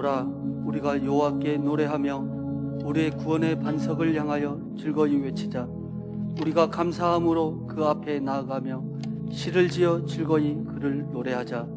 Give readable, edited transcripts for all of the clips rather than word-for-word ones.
오라. 우리가 여호와께 노래하며 우리의 구원의 반석을 향하여 즐거이 외치자. 우리가 감사함으로 그 앞에 나아가며 시를 지어 즐거이 그를 노래하자.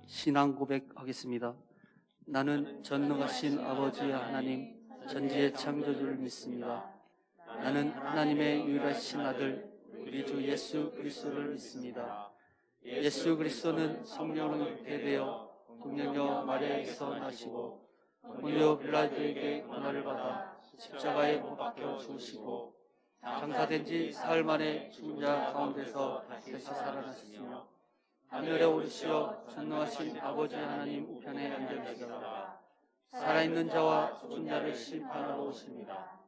신앙 고백하겠습니다. 나는 전능하신 아버지 하나님 전지의 창조주를 믿습니다. 나는 하나님의 유일하신 아들 우리 주 예수 그리스도를 믿습니다. 예수 그리스도는 성령으로 잉태되어 동정녀 마리아에서 나시고 본디오 빌라도에게 고난을 받아 십자가에 못 박혀 죽으시고 장사된 지 사흘 만에 죽은 자 가운데서 다시 살아나셨으며 하늘에 오르시어 전능하신 아버지 하나님 우편에 앉으시다가 살아있는 자와 죽은 자를 심판하러 오십니다.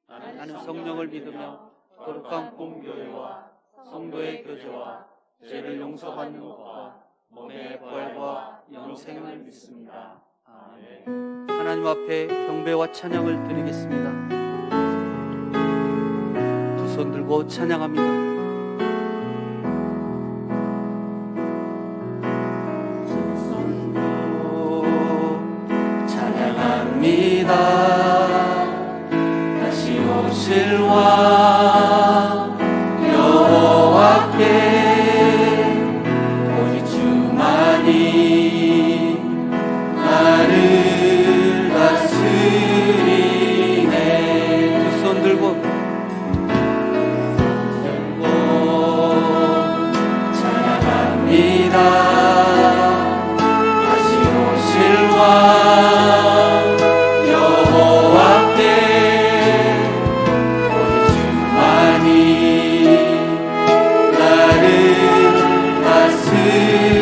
나는 성령을 믿으며 거룩한 공교회와 성도의 교제와 죄를 용서받는 것과 몸의 부활과 영생을 믿습니다. 아멘. 하나님 앞에 경배와 찬양을 드리겠습니다. 두 손 들고 찬양합니다. 다시 오실 왕 여호와께 오직 주만이 나를 다스리네. 두 손 들고 찬양합니다. 다시 오실 왕 나를 다스리네.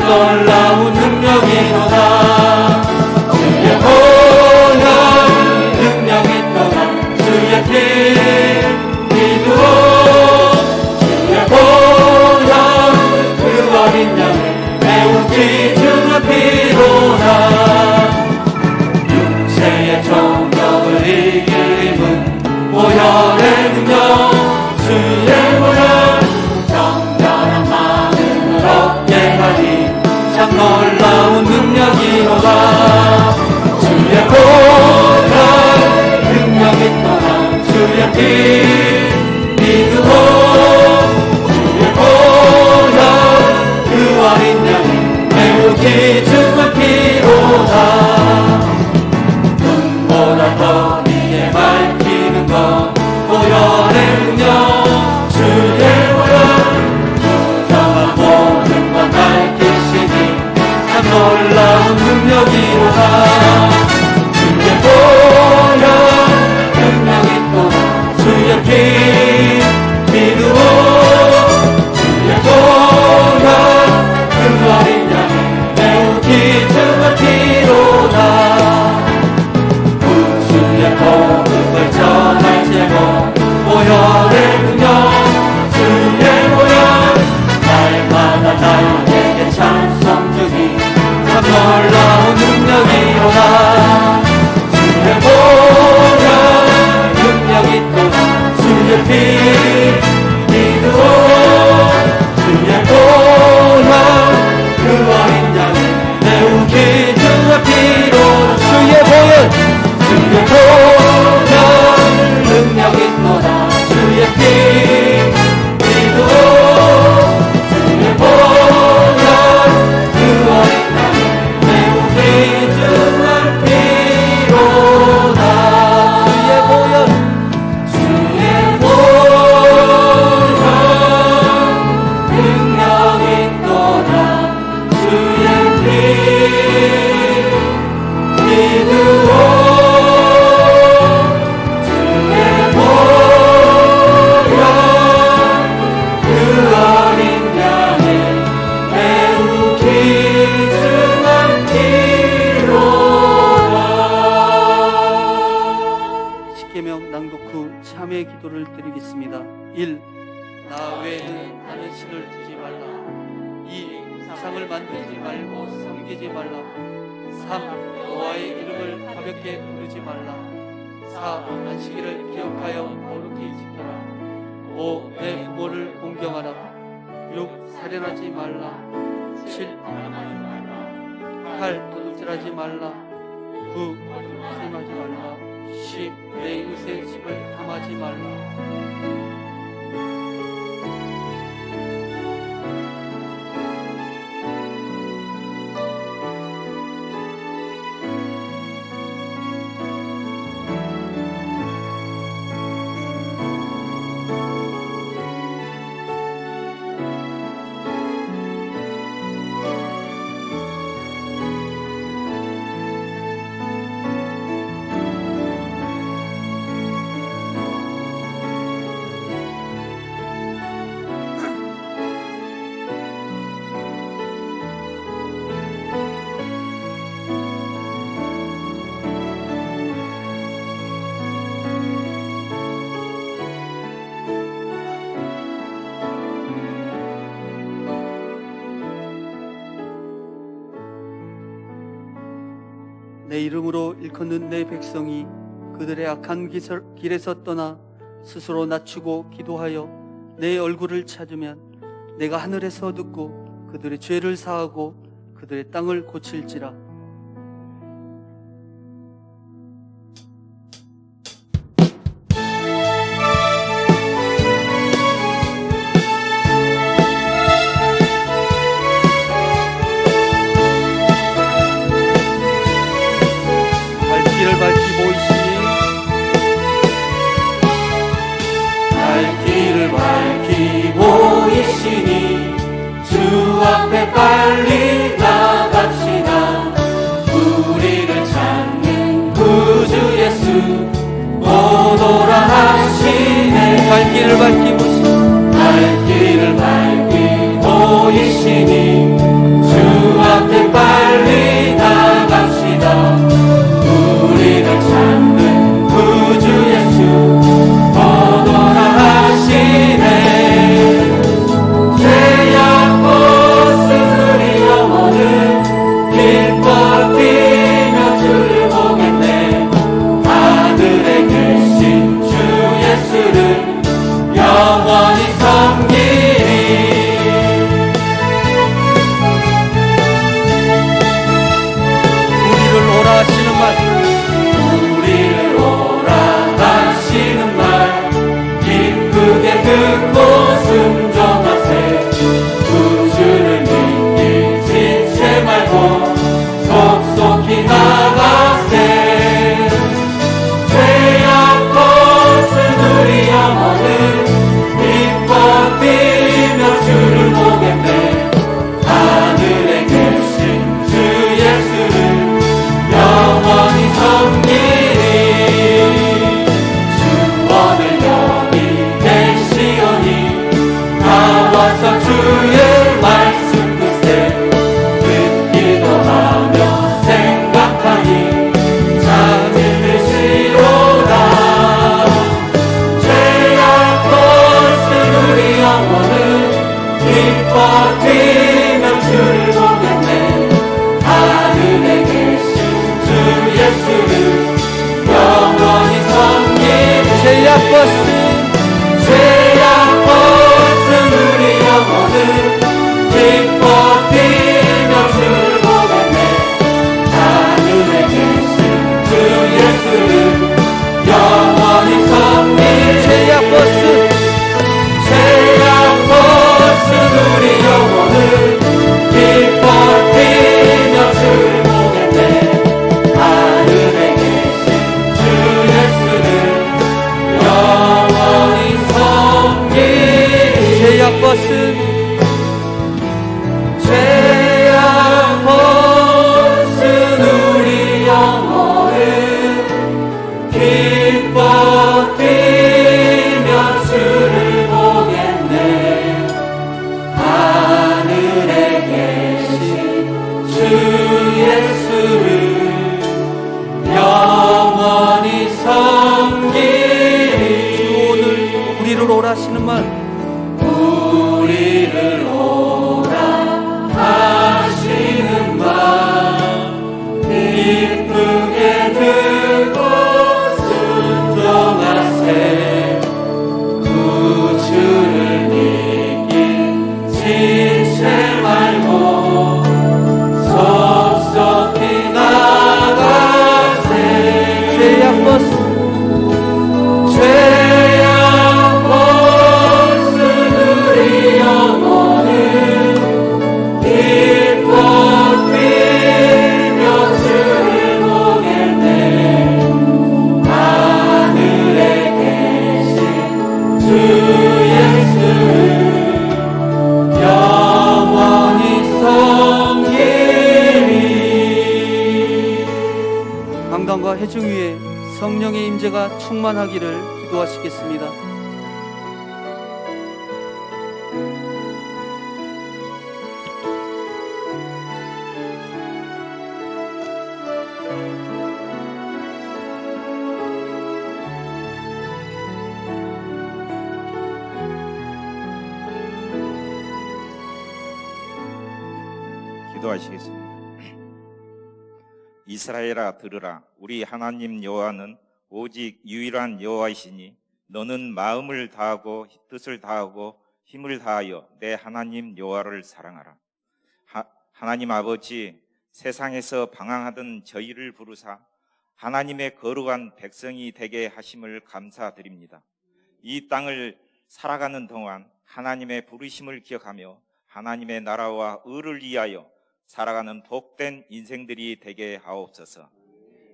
놀라운 능력이로다. 주의 보혈 능력이 또한 주의 피 믿으오. 주의 보혈 그 어린 양을 매우 귀중한 피로다. 육체의 정욕을 이길 힘은 보혈의 능력. 주의 보혈 정결한 마음을 얻게 하니 참 놀라운 능력이로다. 주의 보혈 능력이 또한 주의 피 믿으오. 주의 보혈 그 어린 양이 매우 귀중한 피로다. 눈보다 더 위에 밝히는 것 보혈의 능력. 주의 보혈 무성한 모든 것 밝히시니 참 놀라운 능력이로다. 주의 보혈 능력이 또한 주의 피 믿으오. 주의 보혈 그 어린 양이 매우 귀중한 피로다. 구주의 복음을 전할 제목 보혈의 능력. 주의 보혈 날마다 나에게 찬송 주니 참 놀라운 능력이로다. 주의 보혈 능력이 또한 주의 피 믿으오. 주의 보혈 그 어린 양이 매우 귀중한 피로. 주의 보혈 주의 보혈 능력이 또다 주의 피 믿으오. 주의 보혈 그 어린 양이 매우 귀중한 피로다. 주의 보혈 주의 보혈 능력이 또다 주의 피 믿으오. 십계명 낭독 후 참회 기도를 드리겠습니다. 1. 나 외에는 다른 신을 두지 말라. 2. 우상을 만들지 말고 섬기지 말라. 3. 여호와의 이름을 가볍게 부르지 말라. 4. 안식일을 기억하여 거룩히 지켜라. 5. 내 부모를 공경하라. 6. 살인하지 말라. 7. 8. 도둑질하지 말라. 9. 거짓말하지 말라. 10. 내 인생 집을 탐하지 말라. 내 이름으로 일컫는 내 백성이 그들의 악한 길에서 떠나 스스로 낮추고 기도하여 내 얼굴을 찾으면 내가 하늘에서 듣고 그들의 죄를 사하고 그들의 땅을 고칠지라. 길을 밝히고 있으니 갈 길을 밝히고 있으니 주 앞에 빨리 나갑시다. 우리를 찾는 구주 예수 오노라 하시네. 갈 길을 밝히고 있으니 갈 길을 밝히고 있으니 주 와서 주의 말씀 듣세 듣기도 하며 생각하니 잠이 드시로다. 죄악 벗은 우리 영혼은 기뻐 뛰며 주를 보겠네. 하늘에 계신 주 예수를 영원히 섬기네. 죄악 벗은 우리 영혼은 기뻐 뛰며 주를 보겠네. 하늘에 계신 주 예수를 영원히 섬기네. 죄악 벗은 우리 영혼은 기뻐 뛰며 주를 보겠네. 하늘에 계신 주 예수를 영원히 섬기네. 죄악 벗은 우리 영혼은 기뻐 뛰며 주를 보겠네. 하늘에 계신 주 예수를 영원히 섬기리. 주 오늘 우리를 오라시는 말 우리를 오라 하시는 말 기쁘게 듣고 순종하세. 구주를 믿긴 지체 말고 속속히 나가세. 죄악 벗은 우리 영혼은 기뻐 뛰며 주를 보겠네. 하늘에 계신 주 예수를 영원히 섬기리. 강단과 회중 위에 성령의 임재가 충만하기를 기도하시겠습니다. 기도하시겠습니다. 이스라엘아 들으라. 우리 하나님 여호와는 오직 유일한 여호와이시니 너는 마음을 다하고 뜻을 다하고 힘을 다하여 내 하나님 여호와를 사랑하라. 하나님 아버지, 세상에서 방황하던 저희를 부르사 하나님의 거룩한 백성이 되게 하심을 감사드립니다. 이 땅을 살아가는 동안 하나님의 부르심을 기억하며 하나님의 나라와 의를 위하여 살아가는 복된 인생들이 되게 하옵소서.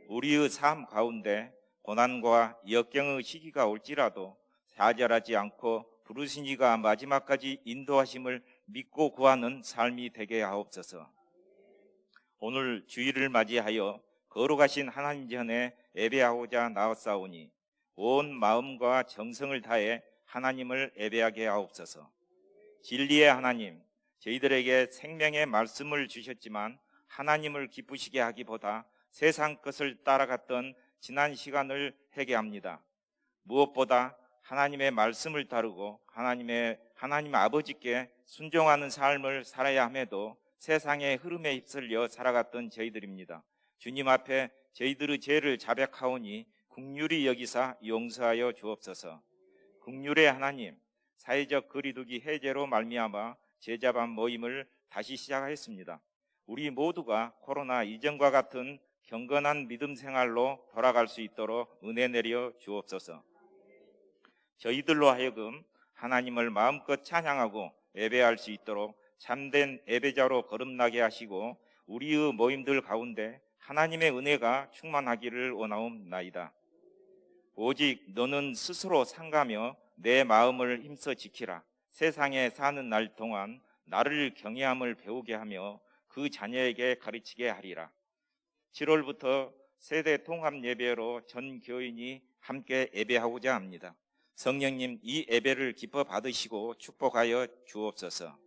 우리의 삶 가운데 고난과 역경의 시기가 올지라도 좌절하지 않고 부르신 이가 마지막까지 인도하심을 믿고 구하는 삶이 되게 하옵소서. 오늘 주일을 맞이하여 거룩하신 하나님 전에 예배하고자 나왔사오니 온 마음과 정성을 다해 하나님을 예배하게 하옵소서. 진리의 하나님, 저희들에게 생명의 말씀을 주셨지만 하나님을 기쁘시게 하기보다 세상 것을 따라갔던 지난 시간을 회개합니다. 무엇보다 하나님의 말씀을 다루고 하나님 아버지께 순종하는 삶을 살아야 함에도 세상의 흐름에 휩쓸려 살아갔던 저희들입니다. 주님 앞에 저희들의 죄를 자백하오니 긍휼히 여기사 용서하여 주옵소서. 긍휼의 하나님, 사회적 거리두기 해제로 말미암아 제자반 모임을 다시 시작하였습니다. 우리 모두가 코로나 이전과 같은 경건한 믿음 생활로 돌아갈 수 있도록 은혜 내려 주옵소서. 저희들로 하여금 하나님을 마음껏 찬양하고 예배할 수 있도록 참된 예배자로 거듭나게 하시고 우리의 모임들 가운데 하나님의 은혜가 충만하기를 원하옵나이다. 오직 너는 스스로 상가며 내 마음을 힘써 지키라. 세상에 사는 날 동안 나를 경외함을 배우게 하며 그 자녀에게 가르치게 하리라. 7월부터 세대 통합 예배로 전 교인이 함께 예배하고자 합니다. 성령님 이 예배를 기뻐 받으시고 축복하여 주옵소서.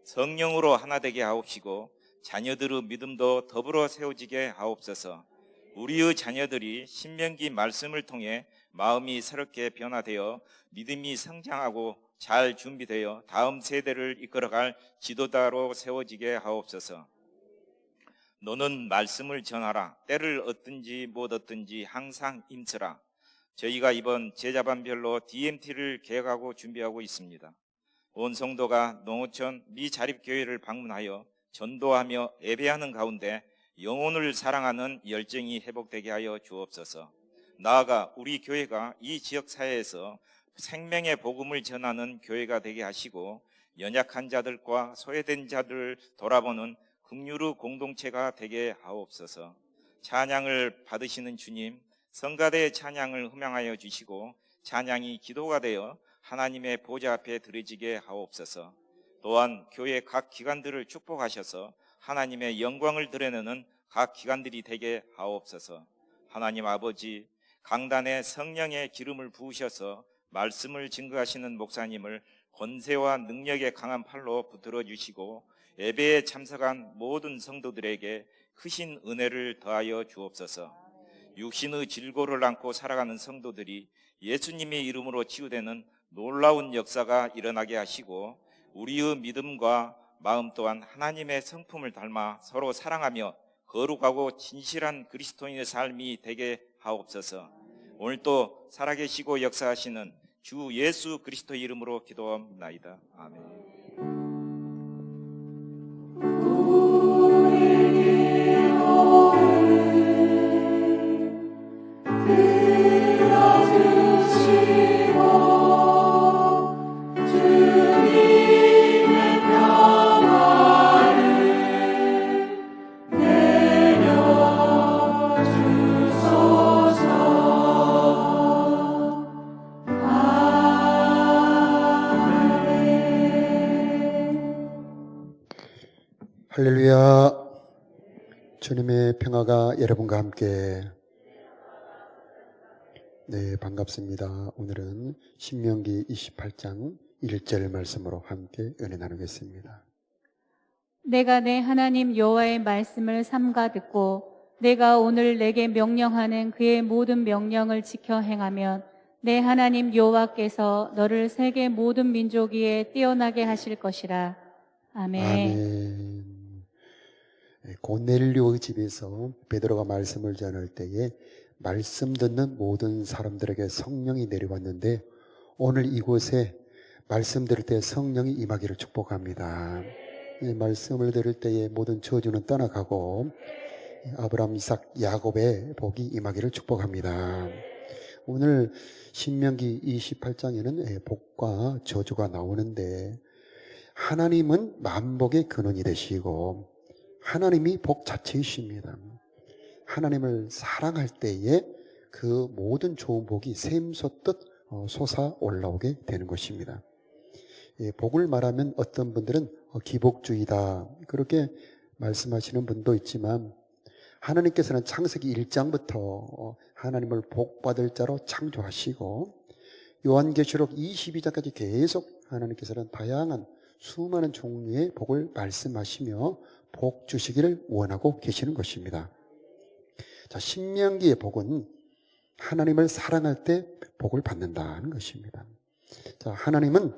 성령으로 하나 되게 하옵시고 자녀들의 믿음도 더불어 세워지게 하옵소서. 우리의 자녀들이 신명기 말씀을 통해 마음이 새롭게 변화되어 믿음이 성장하고 잘 준비되어 다음 세대를 이끌어갈 지도자로 세워지게 하옵소서. 너는 말씀을 전하라. 때를 얻든지 못 얻든지 항상 임쓰라. 저희가 이번 제자반별로 DMT를 계획하고 준비하고 있습니다. 온 성도가 농어촌 미자립교회를 방문하여 전도하며 예배하는 가운데 영혼을 사랑하는 열정이 회복되게 하여 주옵소서. 나아가 우리 교회가 이 지역사회에서 생명의 복음을 전하는 교회가 되게 하시고 연약한 자들과 소외된 자들을 돌아보는 긍휼의 공동체가 되게 하옵소서. 찬양을 받으시는 주님, 성가대의 찬양을 흠양하여 주시고 찬양이 기도가 되어 하나님의 보좌 앞에 드려지게 하옵소서. 또한 교회 각 기관들을 축복하셔서 하나님의 영광을 드러내는 각 기관들이 되게 하옵소서. 하나님 아버지, 강단에 성령의 기름을 부으셔서 말씀을 증거하시는 목사님을 권세와 능력의 강한 팔로 붙들어 주시고 예배에 참석한 모든 성도들에게 크신 은혜를 더하여 주옵소서. 육신의 질고를 안고 살아가는 성도들이 예수님의 이름으로 치유되는 놀라운 역사가 일어나게 하시고 우리의 믿음과 마음 또한 하나님의 성품을 닮아 서로 사랑하며 거룩하고 진실한 그리스도인의 삶이 되게 하옵소서. 오늘도 살아계시고 역사하시는 주 예수 그리스도 이름으로 기도합니다. 아멘. 할렐루야. 주님의 평화가 여러분과 함께. 네, 반갑습니다. 오늘은 신명기 28장 1절 말씀으로 함께 은혜 나누겠습니다. 내가 내 하나님 여호와의 말씀을 삼가 듣고 내가 오늘 내게 명령하는 그의 모든 명령을 지켜 행하면 내 하나님 여호와께서 너를 세계 모든 민족 위에 뛰어나게 하실 것이라. 아멘. 아멘. 고넬료의 집에서 베드로가 말씀을 전할 때에 말씀 듣는 모든 사람들에게 성령이 내려왔는데 오늘 이곳에 말씀 들을 때 성령이 임하기를 축복합니다. 이 말씀을 들을 때에 모든 저주는 떠나가고 아브라함, 이삭, 야곱의 복이 임하기를 축복합니다. 오늘 신명기 28장에는 복과 저주가 나오는데 하나님은 만복의 근원이 되시고 하나님이 복 자체이십니다. 하나님을 사랑할 때에 그 모든 좋은 복이 샘솟듯 솟아 올라오게 되는 것입니다. 복을 말하면 어떤 분들은 기복주의다 그렇게 말씀하시는 분도 있지만 하나님께서는 창세기 1장부터 하나님을 복받을 자로 창조하시고 요한계시록 22장까지 계속 하나님께서는 다양한 수많은 종류의 복을 말씀하시며 복 주시기를 원하고 계시는 것입니다. 자, 신명기의 복은 하나님을 사랑할 때 복을 받는다는 것입니다. 자, 하나님은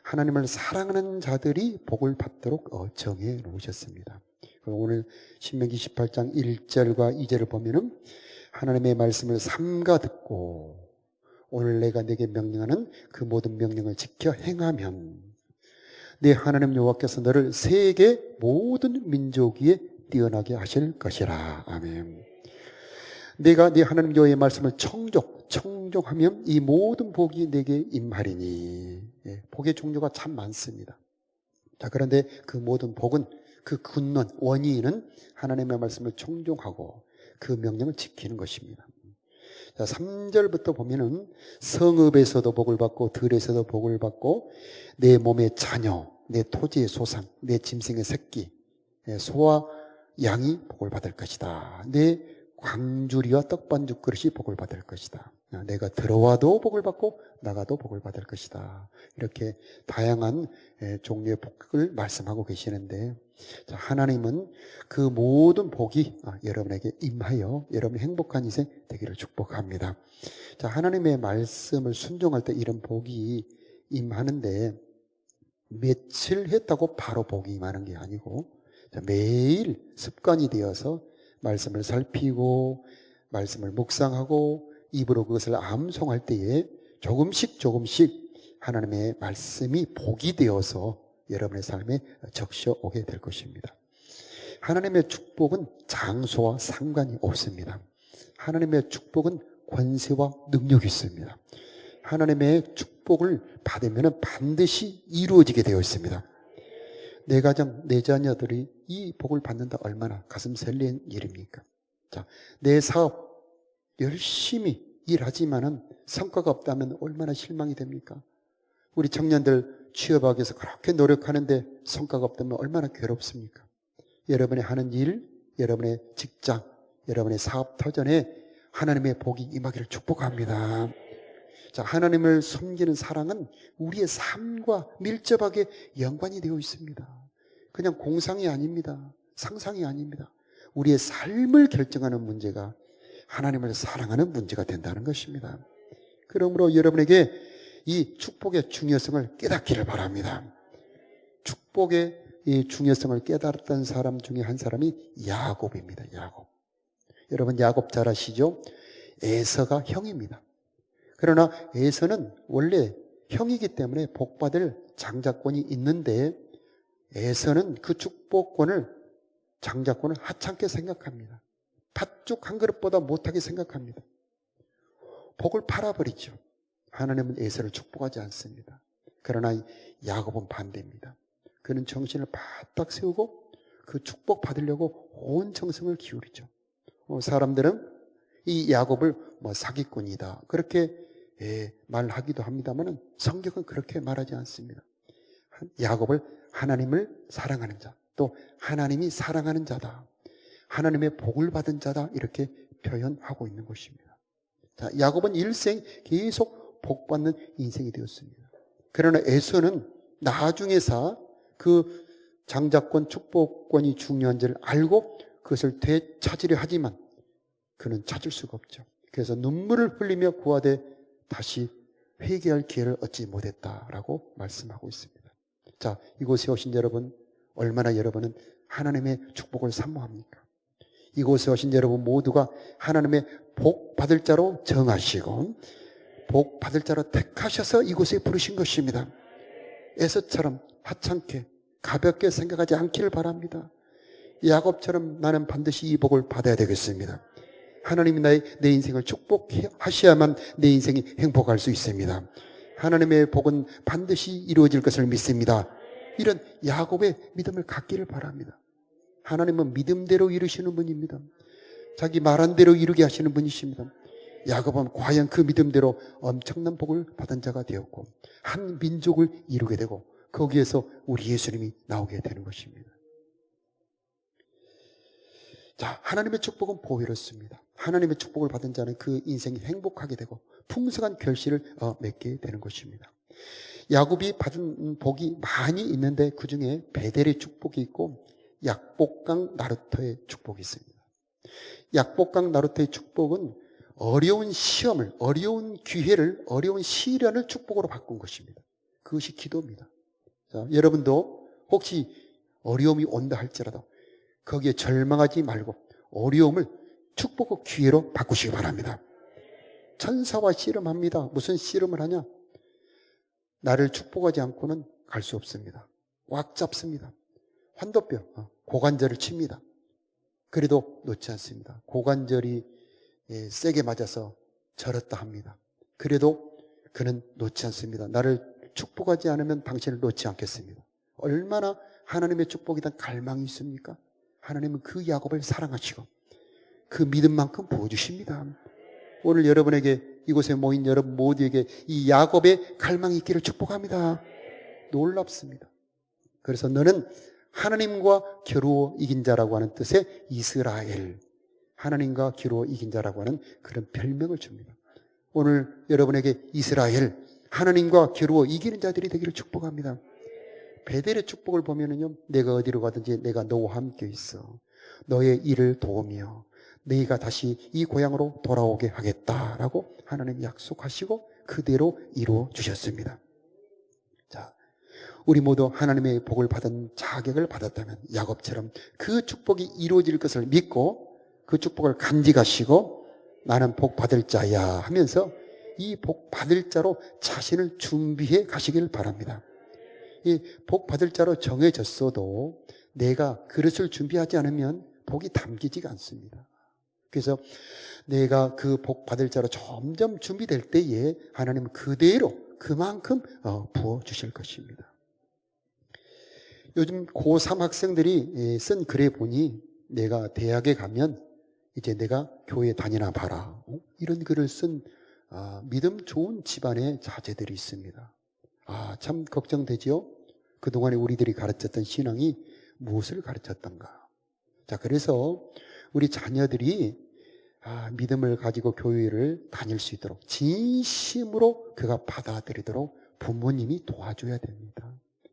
하나님을 사랑하는 자들이 복을 받도록 정해 놓으셨습니다. 오늘 신명기 18장 1절과 2절을 보면은 하나님의 말씀을 삼가 듣고 오늘 내가 내게 명령하는 그 모든 명령을 지켜 행하면 네 하나님 여호와께서 너를 세계 모든 민족 위에 뛰어나게 하실 것이라. 아멘. 내가 네 하나님 여호와의 말씀을 청종하면 이 모든 복이 내게 임하리니. 복의 종류가 참 많습니다. 자, 그런데 그 모든 복은 그 근원, 원인은 하나님의 말씀을 청종하고 그 명령을 지키는 것입니다. 자, 3절부터 보면은 성읍에서도 복을 받고 들에서도 복을 받고 내 몸의 자녀, 내 토지의 소산, 내 짐승의 새끼, 소와 양이 복을 받을 것이다. 내 광주리와 떡반죽 그릇이 복을 받을 것이다. 내가 들어와도 복을 받고 나가도 복을 받을 것이다. 이렇게 다양한 종류의 복을 말씀하고 계시는데, 자, 하나님은 그 모든 복이 여러분에게 임하여 여러분이 행복한 인생 되기를 축복합니다. 자, 하나님의 말씀을 순종할 때 이런 복이 임하는데, 며칠 했다고 바로 복이 임하는 게 아니고, 자, 매일 습관이 되어서 말씀을 살피고 말씀을 묵상하고 입으로 그것을 암송할 때에 조금씩 하나님의 말씀이 복이 되어서 여러분의 삶에 적셔오게 될 것입니다. 하나님의 축복은 장소와 상관이 없습니다. 하나님의 축복은 권세와 능력이 있습니다. 하나님의 축복을 받으면 반드시 이루어지게 되어 있습니다. 내 가정, 내 자녀들이 이 복을 받는다 얼마나 가슴 설레는 일입니까? 자, 내 사업 열심히 일하지만은 성과가 없다면 얼마나 실망이 됩니까? 우리 청년들 취업하기 위해서 그렇게 노력하는데 성과가 없다면 얼마나 괴롭습니까? 여러분이 하는 일, 여러분의 직장, 여러분의 사업 터전에 하나님의 복이 임하기를 축복합니다. 자, 하나님을 섬기는 사랑은 우리의 삶과 밀접하게 연관이 되어 있습니다. 그냥 공상이 아닙니다. 상상이 아닙니다. 우리의 삶을 결정하는 문제가 하나님을 사랑하는 문제가 된다는 것입니다. 그러므로 여러분에게 이 축복의 중요성을 깨닫기를 바랍니다. 축복의 이 중요성을 깨달았던 사람 중에 한 사람이 야곱입니다. 야곱. 여러분 야곱 잘 아시죠? 에서가 형입니다. 그러나 에서는 원래 형이기 때문에 복받을 장자권이 있는데 에서는 그 축복권을 장자권을 하찮게 생각합니다. 팥죽 한 그릇보다 못하게 생각합니다. 복을 팔아버리죠. 하나님은 에서를 축복하지 않습니다. 그러나 야곱은 반대입니다. 그는 정신을 바짝 세우고 그 축복 받으려고 온 정성을 기울이죠. 사람들은 이 야곱을 사기꾼이다 그렇게 말하기도 합니다만 성경은 그렇게 말하지 않습니다. 야곱을 하나님을 사랑하는 자, 또 하나님이 사랑하는 자다, 하나님의 복을 받은 자다 이렇게 표현하고 있는 것입니다. 자, 야곱은 일생 계속 복받는 인생이 되었습니다. 그러나 에서는 나중에서 그 장자권 축복권이 중요한지를 알고 그것을 되찾으려 하지만 그는 찾을 수가 없죠. 그래서 눈물을 흘리며 구하되 다시 회개할 기회를 얻지 못했다라고 말씀하고 있습니다. 자, 이곳에 오신 여러분, 얼마나 여러분은 하나님의 축복을 사모합니까? 이곳에 오신 여러분 모두가 하나님의 복 받을 자로 정하시고 복 받을 자로 택하셔서 이곳에 부르신 것입니다. 에서처럼 하찮게 가볍게 생각하지 않기를 바랍니다. 야곱처럼 나는 반드시 이 복을 받아야 되겠습니다. 하나님이 내 인생을 축복하셔야만 내 인생이 행복할 수 있습니다. 하나님의 복은 반드시 이루어질 것을 믿습니다. 이런 야곱의 믿음을 갖기를 바랍니다. 하나님은 믿음대로 이루시는 분입니다. 자기 말한 대로 이루게 하시는 분이십니다. 야곱은 과연 그 믿음대로 엄청난 복을 받은 자가 되었고 한 민족을 이루게 되고 거기에서 우리 예수님이 나오게 되는 것입니다. 자, 하나님의 축복은 보혈했습니다. 하나님의 축복을 받은 자는 그 인생이 행복하게 되고 풍성한 결실을 맺게 되는 것입니다. 야곱이 받은 복이 많이 있는데 그 중에 베델의 축복이 있고 약복강 나루터의 축복이 있습니다. 약복강 나루터의 축복은 어려운 시험을, 어려운 기회를, 어려운 시련을 축복으로 바꾼 것입니다. 그것이 기도입니다. 자, 여러분도 혹시 어려움이 온다 할지라도 거기에 절망하지 말고 어려움을 축복의 기회로 바꾸시기 바랍니다. 천사와 씨름합니다. 무슨 씨름을 하냐? 나를 축복하지 않고는 갈 수 없습니다. 꽉 잡습니다. 환도뼈, 고관절을 칩니다. 그래도 놓지 않습니다. 고관절이 세게 맞아서 절었다 합니다. 그래도 그는 놓지 않습니다. 나를 축복하지 않으면 당신을 놓지 않겠습니다. 얼마나 하나님의 축복에 대한 갈망이 있습니까? 하나님은 그 야곱을 사랑하시고 그 믿음만큼 부어주십니다. 오늘 여러분에게, 이곳에 모인 여러분 모두에게 이 야곱의 갈망이 있기를 축복합니다. 놀랍습니다. 그래서 너는 하나님과 겨루어 이긴 자라고 하는 뜻의 이스라엘, 하나님과 겨루어 이긴 자라고 하는 그런 별명을 줍니다. 오늘 여러분에게 이스라엘, 하나님과 겨루어 이기는 자들이 되기를 축복합니다. 베델의 축복을 보면은요, 내가 어디로 가든지 내가 너와 함께 있어. 너의 일을 도우며 너희가 다시 이 고향으로 돌아오게 하겠다라고 하나님 약속하시고 그대로 이루어 주셨습니다. 자, 우리 모두 하나님의 복을 받은 자격을 받았다면 야곱처럼 그 축복이 이루어질 것을 믿고 그 축복을 간직하시고 나는 복 받을 자야 하면서 이 복 받을 자로 자신을 준비해 가시길 바랍니다. 이 복 받을 자로 정해졌어도 내가 그릇을 준비하지 않으면 복이 담기지가 않습니다. 그래서 내가 그 복 받을 자로 점점 준비될 때에 하나님은 그대로 그만큼 부어주실 것입니다. 요즘 고3 학생들이 쓴 글에 보니 내가 대학에 가면 이제 내가 교회 다니나 봐라. 이런 글을 쓴 믿음 좋은 집안의 자제들이 있습니다. 참 걱정되지요? 그동안에 우리들이 가르쳤던 신앙이 무엇을 가르쳤던가? 자, 그래서 우리 자녀들이 믿음을 가지고 교회를 다닐 수 있도록 진심으로 그가 받아들이도록 부모님이 도와줘야 됩니다.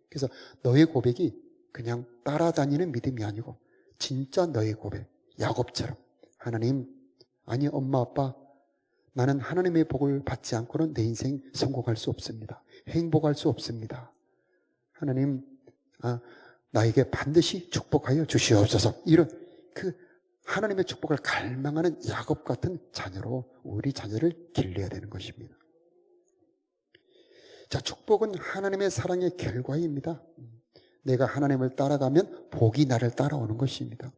그래서 너의 고백이 그냥 따라다니는 믿음이 아니고 진짜 너의 고백, 야곱처럼 하나님, 아니 엄마 아빠, 나는 하나님의 복을 받지 않고는 내 인생 성공할 수 없습니다. 행복할 수 없습니다. 하나님, 나에게 반드시 축복하여 주시옵소서. 이런 그 하나님의 축복을 갈망하는 야곱 같은 자녀로 우리 자녀를 길러야 되는 것입니다. 자, 축복은 하나님의 사랑의 결과입니다. 내가 하나님을 따라가면 복이 나를 따라오는 것입니다.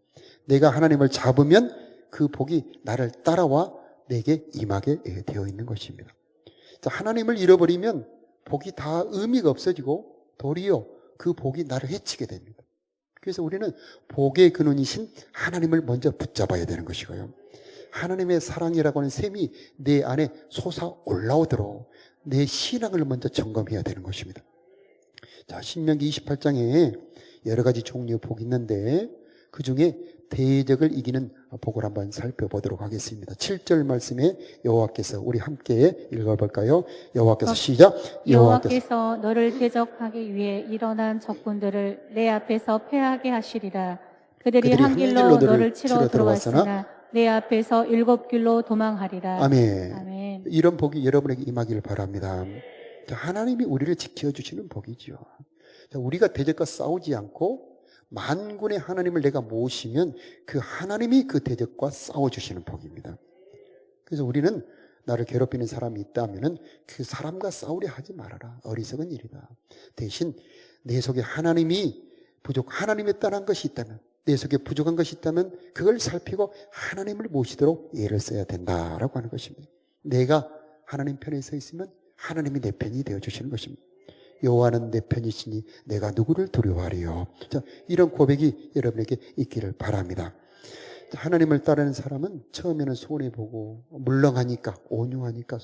내가 하나님을 잡으면 그 복이 나를 따라와 내게 임하게 되어 있는 것입니다. 자, 하나님을 잃어버리면 복이 다 의미가 없어지고 도리어 그 복이 나를 해치게 됩니다. 그래서 우리는 복의 근원이신 하나님을 먼저 붙잡아야 되는 것이고요. 하나님의 사랑이라고 하는 셈이 내 안에 솟아 올라오도록 내 신앙을 먼저 점검해야 되는 것입니다. 자, 신명기 28장에 여러 가지 종류의 복이 있는데 그 중에 대적을 이기는 복을 한번 살펴보도록 하겠습니다. 7절 말씀에 여호와께서 우리 함께 읽어볼까요? 여호와께서 시작. 여호와께서 너를 대적하기 위해 일어난 적군들을 내 앞에서 패하게 하시리라. 그들이 한 길로 너를 치러 들어왔으나 내 앞에서 7길로 도망하리라. 아멘. 아멘. 이런 복이 여러분에게 임하기를 바랍니다. 자, 하나님이 우리를 지켜주시는 복이죠. 자, 우리가 대적과 싸우지 않고 만군의 하나님을 내가 모시면 그 하나님이 그 대적과 싸워주시는 복입니다. 그래서 우리는 나를 괴롭히는 사람이 있다면 그 사람과 싸우려 하지 말아라. 어리석은 일이다. 대신 내 속에 하나님이 하나님에 따른 것이 있다면, 내 속에 부족한 것이 있다면 그걸 살피고 하나님을 모시도록 애를 써야 된다라고 하는 것입니다. 내가 하나님 편에 서 있으면 하나님이 내 편이 되어주시는 것입니다. 여호와는 내 편이시니 내가 누구를 두려워하리요. 자, 이런 고백이 여러분에게 있기를 바랍니다. 자, 하나님을 따르는 사람은 처음에는 손해보고 물렁하니까, 온유하니까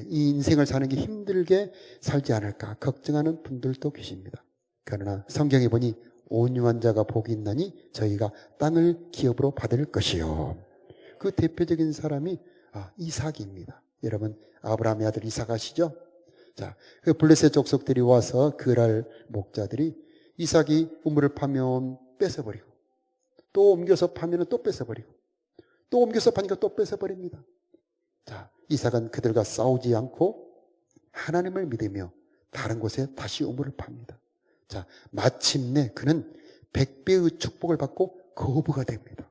이 인생을 사는 게 힘들게 살지 않을까 걱정하는 분들도 계십니다. 그러나 성경에 보니 온유한 자가 복이 있나니 저희가 땅을 기업으로 받을 것이요. 그 대표적인 사람이 이삭입니다. 여러분, 아브라함의 아들 이삭 아시죠? 자, 그 블레셋 족속들이 와서 그랄 목자들이 이삭이 우물을 파면 뺏어버리고 또 옮겨서 파면 또 뺏어버리고 또 옮겨서 파니까 또 뺏어버립니다. 자, 이삭은 그들과 싸우지 않고 하나님을 믿으며 다른 곳에 다시 우물을 팝니다. 자, 마침내 그는 100배의 축복을 받고 거부가 됩니다.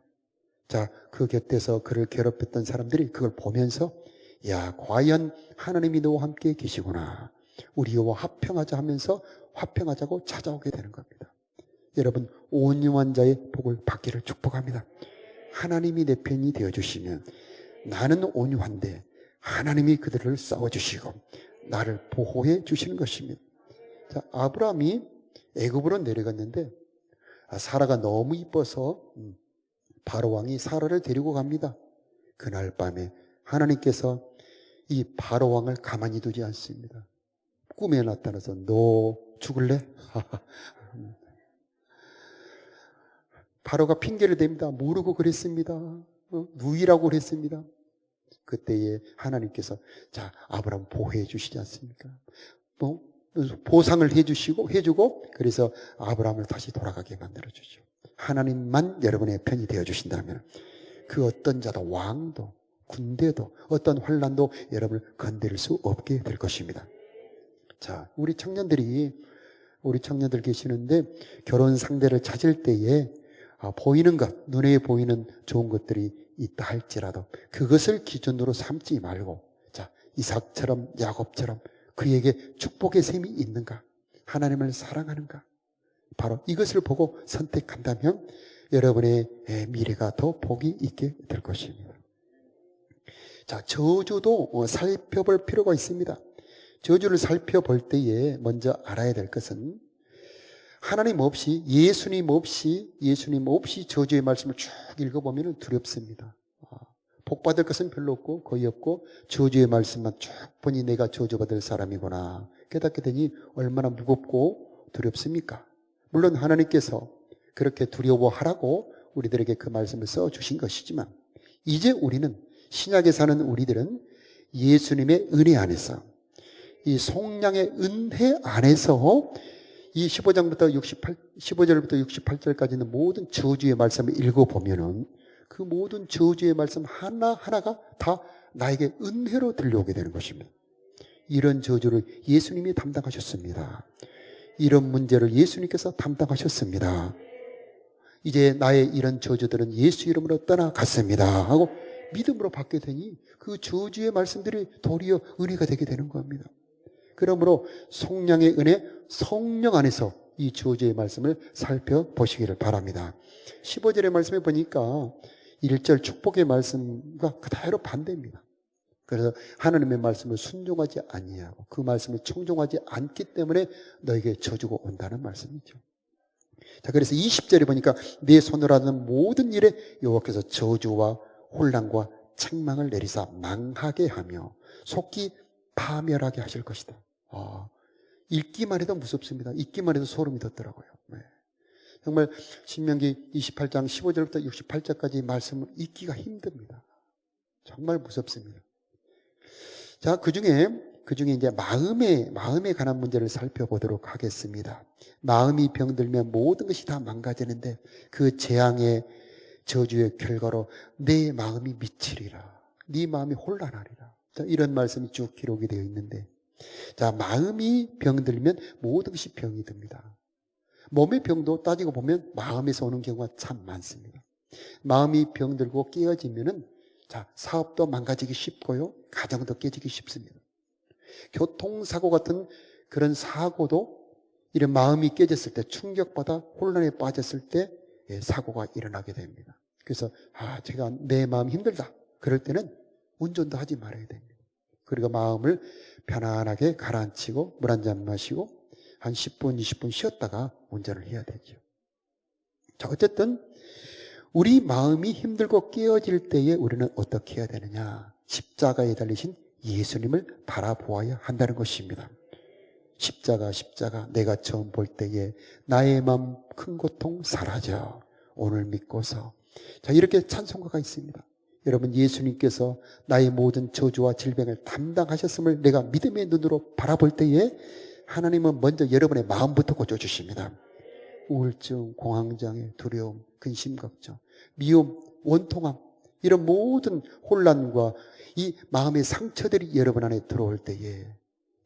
자, 그 곁에서 그를 괴롭혔던 사람들이 그걸 보면서 야, 과연 하나님이 너와 함께 계시구나. 우리와 화평하자 하면서 화평하자고 찾아오게 되는 겁니다. 여러분, 온유한 자의 복을 받기를 축복합니다. 하나님이 내 편이 되어주시면 나는 온유한데 하나님이 그들을 싸워주시고 나를 보호해 주시는 것입니다. 자, 아브라함이 애굽으로 내려갔는데 사라가 너무 이뻐서 바로 왕이 사라를 데리고 갑니다. 그날 밤에 하나님께서 이 바로 왕을 가만히 두지 않습니다. 꿈에 나타나서 너 죽을래? 바로가 핑계를 댑니다. 모르고 그랬습니다. 누이라고 그랬습니다. 그때에 하나님께서 자, 아브라함 보호해 주시지 않습니까? 뭐 보상을 해주고 그래서 아브라함을 다시 돌아가게 만들어 주죠. 하나님만 여러분의 편이 되어 주신다면 그 어떤 자도 왕도 군대도 어떤 환란도 여러분을 건드릴 수 없게 될 것입니다. 자, 우리 청년들 계시는데 결혼 상대를 찾을 때에 보이는 것, 눈에 보이는 좋은 것들이 있다 할지라도 그것을 기준으로 삼지 말고 자, 이삭처럼 야곱처럼 그에게 축복의 셈이 있는가? 하나님을 사랑하는가? 바로 이것을 보고 선택한다면 여러분의 미래가 더 복이 있게 될 것입니다. 자, 저주도 살펴볼 필요가 있습니다. 저주를 살펴볼 때에 먼저 알아야 될 것은 하나님 없이 예수님 없이 저주의 말씀을 쭉 읽어보면 두렵습니다. 복받을 것은 별로 없고 거의 없고 저주의 말씀만 쭉 보니 내가 저주받을 사람이구나 깨닫게 되니 얼마나 무겁고 두렵습니까? 물론 하나님께서 그렇게 두려워하라고 우리들에게 그 말씀을 써주신 것이지만 이제 우리는 신약에 사는 우리들은 예수님의 은혜 안에서 이 속량의 은혜 안에서 이 15절부터 68절까지 있는 모든 저주의 말씀을 읽어보면은 그 모든 저주의 말씀 하나하나가 다 나에게 은혜로 들려오게 되는 것입니다. 이런 저주를 예수님이 담당하셨습니다. 이런 문제를 예수님께서 담당하셨습니다. 이제 나의 이런 저주들은 예수 이름으로 떠나갔습니다 하고 믿음으로 받게 되니 그 저주의 말씀들이 도리어 은혜가 되게 되는 겁니다. 그러므로 속량의 은혜, 성령 안에서 이 저주의 말씀을 살펴보시기를 바랍니다. 15절의 말씀에 보니까 1절 축복의 말씀과 그대로 반대입니다. 그래서 하나님의 말씀을 순종하지 아니하고 그 말씀을 청종하지 않기 때문에 너에게 저주가 온다는 말씀이죠. 자, 그래서 20절에 보니까 내 손으로 하는 모든 일에 여호와께서 저주와 혼란과 책망을 내리사 망하게 하며 속히 파멸하게 하실 것이다. 읽기만 해도 무섭습니다. 읽기만 해도 소름이 돋더라고요. 네. 정말 신명기 28장 15절부터 68절까지 말씀을 읽기가 힘듭니다. 정말 무섭습니다. 자, 그 중에 이제 마음에 관한 문제를 살펴보도록 하겠습니다. 마음이 병들면 모든 것이 다 망가지는데 그 재앙의 저주의 결과로 내 마음이 미치리라. 네 마음이 혼란하리라. 자, 이런 말씀이 쭉 기록이 되어 있는데 자, 마음이 병들면 모든 것이 병이 듭니다. 몸의 병도 따지고 보면 마음에서 오는 경우가 참 많습니다. 마음이 병들고 깨어지면은 자, 사업도 망가지기 쉽고요. 가정도 깨지기 쉽습니다. 교통사고 같은 그런 사고도 이런 마음이 깨졌을 때 충격받아 혼란에 빠졌을 때 사고가 일어나게 됩니다. 그래서 제가 내 마음이 힘들다. 그럴 때는 운전도 하지 말아야 됩니다. 그리고 마음을 편안하게 가라앉히고 물 한 잔 마시고 한 10분, 20분 쉬었다가 운전을 해야 되죠. 자, 어쨌든 우리 마음이 힘들고 깨어질 때에 우리는 어떻게 해야 되느냐? 십자가에 달리신 예수님을 바라보아야 한다는 것입니다. 십자가 내가 처음 볼 때에 나의 마음 큰 고통 사라져 오늘 믿고서 자, 이렇게 찬송가가 있습니다. 여러분, 예수님께서 나의 모든 저주와 질병을 담당하셨음을 내가 믿음의 눈으로 바라볼 때에 하나님은 먼저 여러분의 마음부터 고쳐주십니다. 우울증, 공황장애, 두려움, 근심, 걱정, 미움, 원통함 이런 모든 혼란과 이 마음의 상처들이 여러분 안에 들어올 때에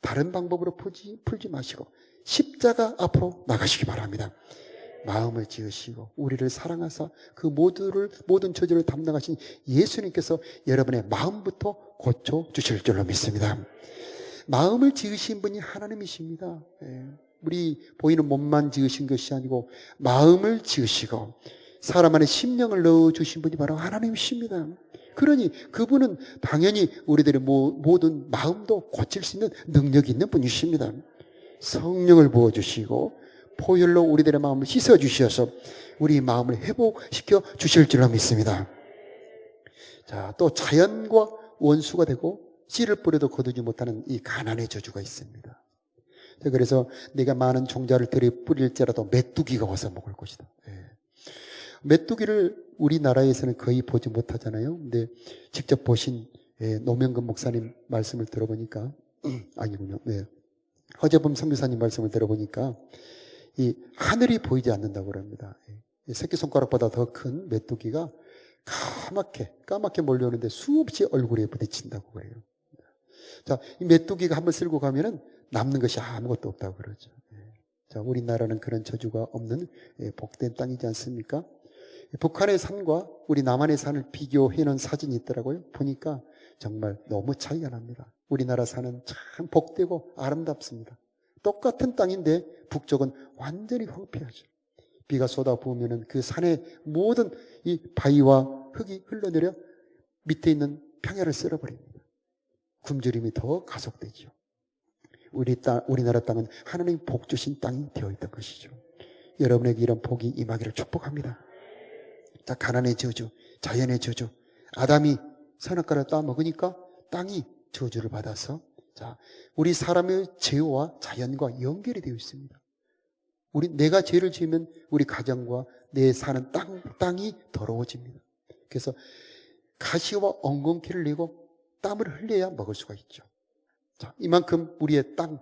다른 방법으로 풀지 마시고 십자가 앞으로 나가시기 바랍니다. 마음을 지으시고 우리를 사랑하사 그 모든 저주를 담당하신 예수님께서 여러분의 마음부터 고쳐주실 줄로 믿습니다. 마음을 지으신 분이 하나님이십니다. 우리 보이는 몸만 지으신 것이 아니고 마음을 지으시고 사람 안에 심령을 넣어주신 분이 바로 하나님이십니다. 그러니 그분은 당연히 우리들의 모든 마음도 고칠 수 있는 능력이 있는 분이십니다. 성령을 부어주시고 포혈로 우리들의 마음을 씻어주셔서 우리 마음을 회복시켜 주실 줄로 믿습니다. 자, 또 자연과 원수가 되고 씨를 뿌려도 거두지 못하는 이 가난의 저주가 있습니다. 그래서 내가 많은 종자를 들여 뿌릴지라도 메뚜기가 와서 먹을 것이다. 메뚜기를 우리나라에서는 거의 보지 못하잖아요. 근데 직접 보신 노명근 목사님 말씀을 들어보니까 아니군요. 네. 허재범 선교사님 말씀을 들어보니까 이 하늘이 보이지 않는다고 합니다. 이 새끼손가락보다 더 큰 메뚜기가 까맣게 몰려오는데 수없이 얼굴에 부딪힌다고 해요. 자, 이 메뚜기가 한번 쓸고 가면은 남는 것이 아무것도 없다고 그러죠. 자, 우리나라는 그런 저주가 없는 복된 땅이지 않습니까? 북한의 산과 우리 남한의 산을 비교해 놓은 사진이 있더라고요. 보니까 정말 너무 차이가 납니다. 우리나라 산은 참 복되고 아름답습니다. 똑같은 땅인데 북쪽은 완전히 황폐하죠. 비가 쏟아 부으면은 그 산의 모든 이 바위와 흙이 흘러내려 밑에 있는 평야를 쓸어버립니다. 굶주림이 더 가속되죠. 우리나라 땅은 하나님 복 주신 땅이 되어 있던 것이죠. 여러분에게 이런 복이 임하기를 축복합니다. 자, 가난의 저주, 자연의 저주. 아담이 선악과를 따먹으니까 땅이 저주를 받아서, 자, 우리 사람의 죄와 자연과 연결이 되어 있습니다. 내가 죄를 지으면 우리 가정과 내 사는 땅이 더러워집니다. 그래서 가시와 엉겅퀴를 내고 땀을 흘려야 먹을 수가 있죠. 자, 이만큼 우리의 땅,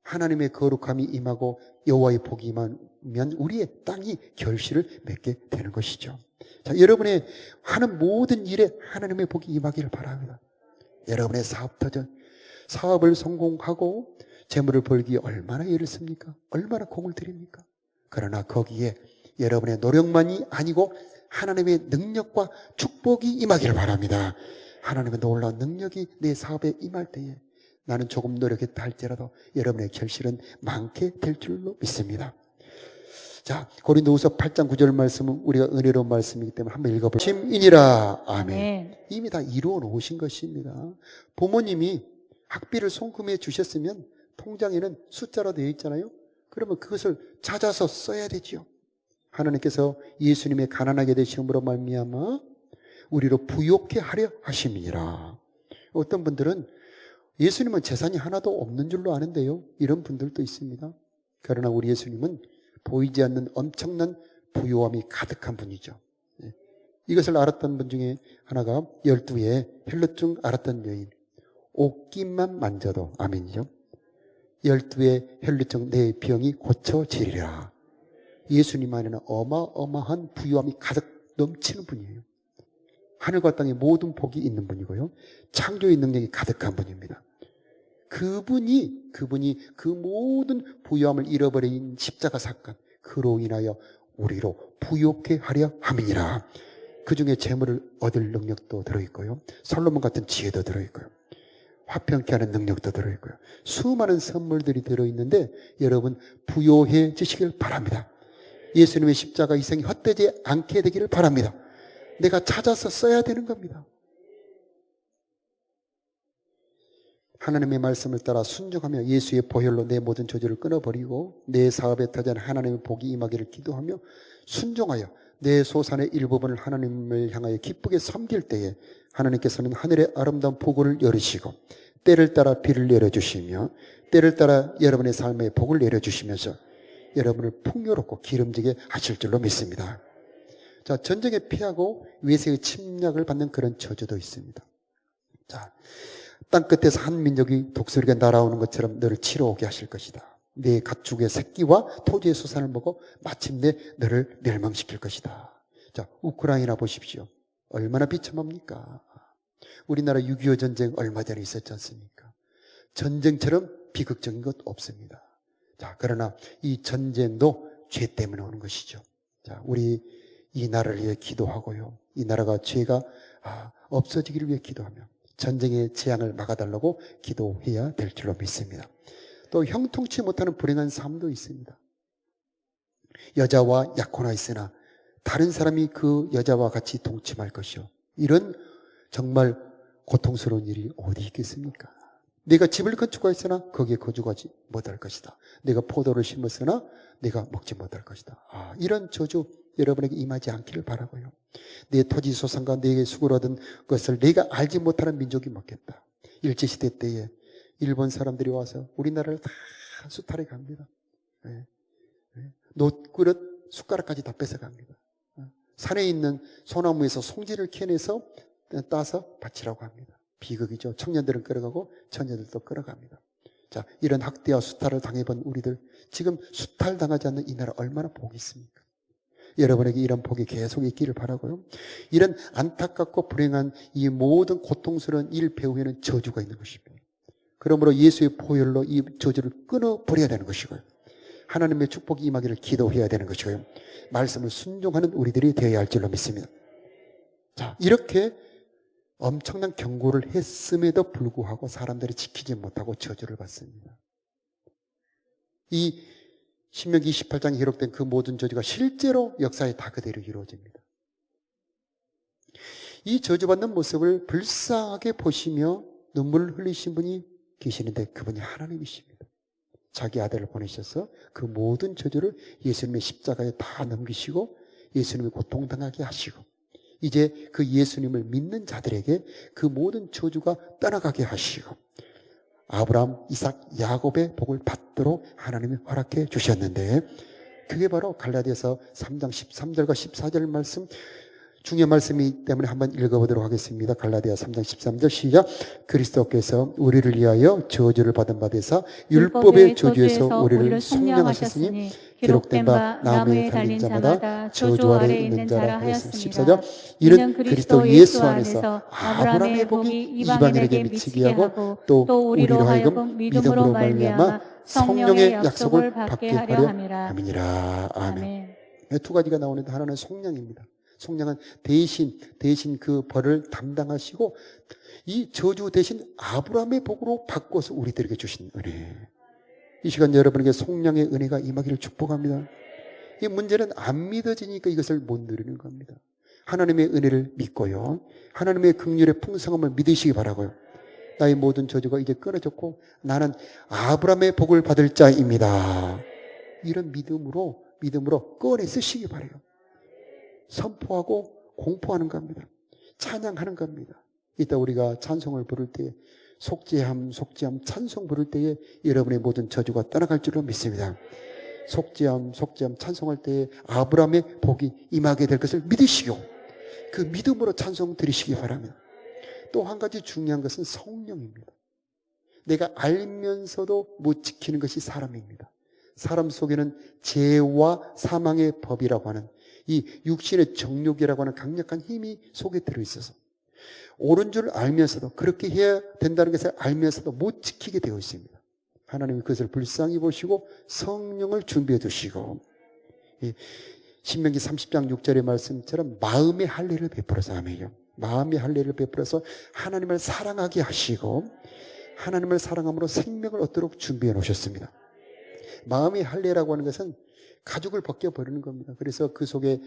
하나님의 거룩함이 임하고 여호와의 복이 임하면 우리의 땅이 결실을 맺게 되는 것이죠. 자, 여러분의 하는 모든 일에 하나님의 복이 임하기를 바랍니다. 여러분의 사업 터전, 사업을 성공하고 재물을 벌기에 얼마나 애를 씁니까? 얼마나 공을 들입니까? 그러나 거기에 여러분의 노력만이 아니고 하나님의 능력과 축복이 임하기를 바랍니다. 하나님의 놀라운 능력이 내 사업에 임할 때에 나는 조금 노력했다 할지라도 여러분의 결실은 많게 될 줄로 믿습니다. 자, 고린도후서 8장 9절 말씀은 우리가 은혜로운 말씀이기 때문에 한번 읽어볼까요? 심인이라. 아멘. 이미 다 이루어 놓으신 것입니다. 부모님이 학비를 송금해 주셨으면 통장에는 숫자로 되어 있잖아요. 그러면 그것을 찾아서 써야 되죠. 하나님께서 예수님의 가난하게 되심으로 말미암아 우리로 부욕해 하려 하심이니라. 어떤 분들은 예수님은 재산이 하나도 없는 줄로 아는데요, 이런 분들도 있습니다. 그러나 우리 예수님은 보이지 않는 엄청난 부요함이 가득한 분이죠. 이것을 알았던 분 중에 하나가 12의 혈루증 알았던 여인, 옷깃만 만져도, 아멘이죠, 12의 혈루증 내 병이 고쳐지리라. 예수님 안에는 어마어마한 부요함이 가득 넘치는 분이에요. 하늘과 땅의 모든 복이 있는 분이고요, 창조의 능력이 가득한 분입니다. 그분이 그 모든 부요함을 잃어버린 십자가 사건, 그로 인하여 우리로 부욕해 하려 함이니라. 그 중에 재물을 얻을 능력도 들어있고요, 솔로몬 같은 지혜도 들어있고요, 화평케 하는 능력도 들어있고요, 수많은 선물들이 들어있는데 여러분 부요해지시길 바랍니다. 예수님의 십자가 희생이 헛되지 않게 되기를 바랍니다. 내가 찾아서 써야 되는 겁니다. 하나님의 말씀을 따라 순종하며 예수의 보혈로 내 모든 저주를 끊어버리고 내 사업에 터진 하나님의 복이 임하기를 기도하며 순종하여 내 소산의 일부분을 하나님을 향하여 기쁘게 섬길 때에 하나님께서는 하늘의 아름다운 복을 열으시고 때를 따라 비를 내려주시며 때를 따라 여러분의 삶에 복을 내려주시면서 여러분을 풍요롭고 기름지게 하실 줄로 믿습니다. 자, 전쟁에 피하고 외세의 침략을 받는 그런 저주도 있습니다. 자, 땅끝에서 한 민족이 독수리가 날아오는 것처럼 너를 치러 오게 하실 것이다. 내 가축의 새끼와 토지의 소산을 먹어 마침내 너를 멸망시킬 것이다. 자, 우크라이나 보십시오. 얼마나 비참합니까? 우리나라 6.25 전쟁 얼마 전에 있었지 않습니까? 전쟁처럼 비극적인 것 없습니다. 자, 그러나 이 전쟁도 죄 때문에 오는 것이죠. 자, 우리 이 나라를 위해 기도하고요, 이 나라가 죄가 없어지기를 위해 기도하며 전쟁의 재앙을 막아달라고 기도해야 될 줄로 믿습니다. 또 형통치 못하는 불행한 삶도 있습니다. 여자와 약혼하 있으나 다른 사람이 그 여자와 같이 동침할 것이요, 이런 정말 고통스러운 일이 어디 있겠습니까? 내가 집을 건축하였으나 거기에 거주하지 못할 것이다. 내가 포도를 심었으나 내가 먹지 못할 것이다. 이런 저주 여러분에게 임하지 않기를 바라고요. 내 토지 소산과 내게 수고를 얻은 것을 내가 알지 못하는 민족이 먹겠다. 일제시대 때에 일본 사람들이 와서 우리나라를 다 수탈해 갑니다. 놋그릇, 숟가락까지 다 뺏어갑니다. 산에 있는 소나무에서 송지를 캐내서 따서 바치라고 합니다. 비극이죠. 청년들은 끌어가고 처녀들도 끌어갑니다. 자, 이런 학대와 수탈을 당해본 우리들, 지금 수탈당하지 않는 이 나라 얼마나 복이 있습니까? 여러분에게 이런 복이 계속 있기를 바라고요. 이런 안타깝고 불행한 이 모든 고통스러운 일 배후에는 저주가 있는 것입니다. 그러므로 예수의 보혈로 이 저주를 끊어버려야 되는 것이고요. 하나님의 축복이 임하기를 기도해야 되는 것이고요. 말씀을 순종하는 우리들이 되어야 할 줄로 믿습니다. 자, 이렇게 엄청난 경고를 했음에도 불구하고 사람들이 지키지 못하고 저주를 받습니다. 이 신명기 28장에 기록된 그 모든 저주가 실제로 역사에 다 그대로 이루어집니다. 이 저주받는 모습을 불쌍하게 보시며 눈물을 흘리신 분이 계시는데 그분이 하나님이십니다. 자기 아들을 보내셔서 그 모든 저주를 예수님의 십자가에 다 넘기시고 예수님이 고통당하게 하시고 이제 그 예수님을 믿는 자들에게 그 모든 저주가 떠나가게 하시고 아브라함, 이삭, 야곱의 복을 받도록 하나님이 허락해 주셨는데 그게 바로 갈라디아서 3장 13절과 14절 말씀, 중요한 말씀이기 때문에 한번 읽어보도록 하겠습니다. 갈라디아 3장 13절 시작. 그리스도께서 우리를 위하여 저주를 받은 바 되사 율법의 저주에서 우리를 속량하셨으니 기록된 바 나무에 달린 자마다 저주 아래 있는 자라 하였습니다. 14절 이는 그리스도 예수 안에서 아브라함의 복이 이방인에게 미치게 하고 또 우리로 하여금 믿음으로 말미암아 성령의 약속을 받게 하려 함이라. 아멘이라. 아멘. 두 가지가 나오는데 하나는 속량입니다. 속량은 대신 그 벌을 담당하시고 이 저주 대신 아브라함의 복으로 바꿔서 우리들에게 주신 은혜. 이 시간 여러분에게 속량의 은혜가 임하기를 축복합니다. 이 문제는 안 믿어지니까 이것을 못 누리는 겁니다. 하나님의 은혜를 믿고요. 하나님의 긍휼의 풍성함을 믿으시기 바라고요. 나의 모든 저주가 이제 끊어졌고 나는 아브라함의 복을 받을 자입니다. 이런 믿음으로 꺼내 쓰시기 바라요. 선포하고 공포하는 겁니다. 찬양하는 겁니다. 이따 우리가 찬송을 부를 때 속죄함 찬송 부를 때에 여러분의 모든 저주가 떠나갈 줄로 믿습니다. 속죄함 찬송할 때에 아브라함의 복이 임하게 될 것을 믿으시고 그 믿음으로 찬송 드리시기 바랍니다. 또 한 가지 중요한 것은 성령입니다. 내가 알면서도 못 지키는 것이 사람입니다. 사람 속에는 죄와 사망의 법이라고 하는 이 육신의 정욕이라고 하는 강력한 힘이 속에 들어있어서 옳은 줄 알면서도 그렇게 해야 된다는 것을 알면서도 못 지키게 되어 있습니다. 하나님이 그것을 불쌍히 보시고 성령을 준비해 두시고 신명기 30장 6절의 말씀처럼 마음의 할례를 베풀어서 하면요. 마음의 할례를 베풀어서 하나님을 사랑하게 하시고 하나님을 사랑함으로 생명을 얻도록 준비해 놓으셨습니다. 마음의 할례라고 하는 것은 가죽을 벗겨버리는 겁니다. 그래서 그 속에